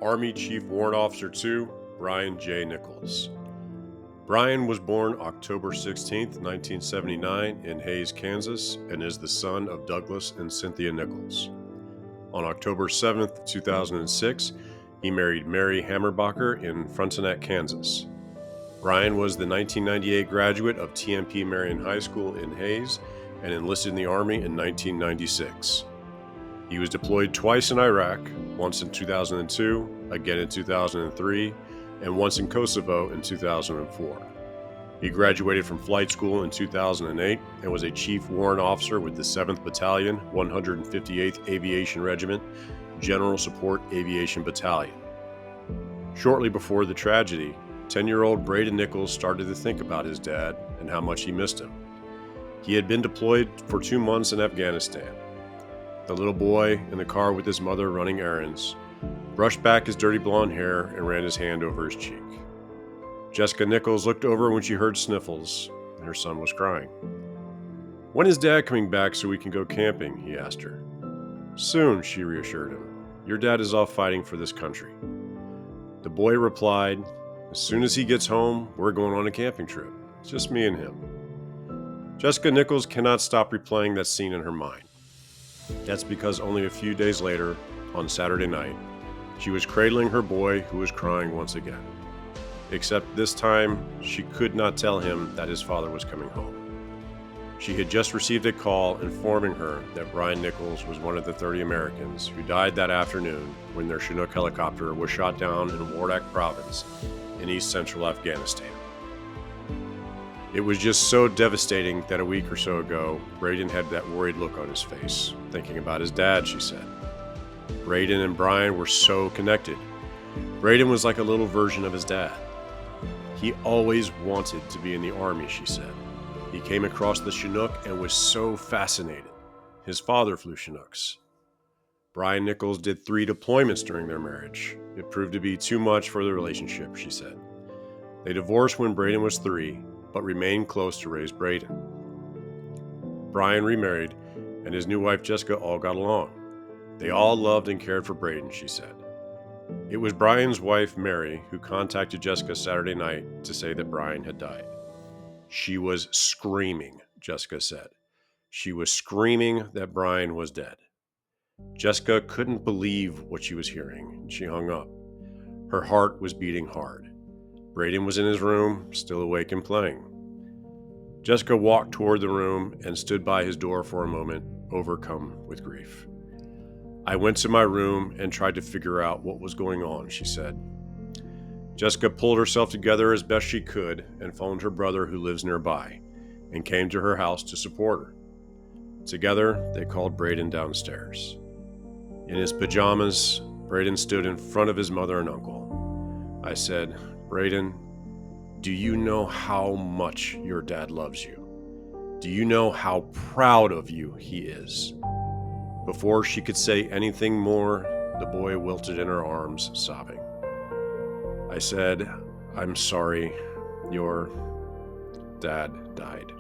Army Chief Warrant Officer 2, Braydon J. Nichols. Bryan was born October 16, 1979 in Hays, Kansas, and is the son of Douglas and Cynthia Nichols. On October 7, 2006, he married Mary Hammerbacher in Frontenac, Kansas. Bryan was the 1998 graduate of TMP-Marian High School in Hays and enlisted in the Army in 1996. He was deployed twice in Iraq, once in 2002, again in 2003, and once in Kosovo in 2004. He graduated from flight school in 2008 and was a Chief Warrant Officer with the 7th Battalion, 158th Aviation Regiment, General Support Aviation Battalion. Shortly before the tragedy, 10-year-old Braydon Nichols started to think about his dad and how much he missed him. He had been deployed for 2 months in Afghanistan. The little boy in the car with his mother running errands brushed back his dirty blonde hair and ran his hand over his cheek. Jessica Nichols looked over when she heard sniffles, and her son was crying. "When is Dad coming back so we can go camping?" he asked her. "Soon," she reassured him. "Your dad is off fighting for this country." The boy replied, "As soon as he gets home, we're going on a camping trip. It's just me and him." Jessica Nichols cannot stop replaying that scene in her mind. That's because only a few days later, on Saturday night, she was cradling her boy who was crying once again. Except this time, she could not tell him that his father was coming home. She had just received a call informing her that Bryan Nichols was one of the 30 Americans who died that afternoon when their Chinook helicopter was shot down in Wardak province in east central Afghanistan. It was just so devastating that a week or so ago, Braydon had that worried look on his face, thinking about his dad, she said. Braydon and Bryan were so connected. Braydon was like a little version of his dad. He always wanted to be in the Army, she said. He came across the Chinook and was so fascinated. His father flew Chinooks. Bryan Nichols did 3 deployments during their marriage. It proved to be too much for the relationship, she said. They divorced when Braydon was 3, but remained close to raise Braydon. Bryan remarried, and his new wife Jessica all got along. They all loved and cared for Braydon, she said. It was Bryan's wife, Mary, who contacted Jessica Saturday night to say that Bryan had died. She was screaming, Jessica said. She was screaming that Bryan was dead. Jessica couldn't believe what she was hearing. She hung up. Her heart was beating hard. Braydon was in his room, still awake and playing. Jessica walked toward the room and stood by his door for a moment, overcome with grief. "I went to my room and tried to figure out what was going on," she said. Jessica pulled herself together as best she could and phoned her brother who lives nearby and came to her house to support her. Together, they called Braydon downstairs. In his pajamas, Braydon stood in front of his mother and uncle. I said, "Braydon, do you know how much your dad loves you? Do you know how proud of you he is?" Before she could say anything more, the boy wilted in her arms, sobbing. I said, "I'm sorry, your dad died."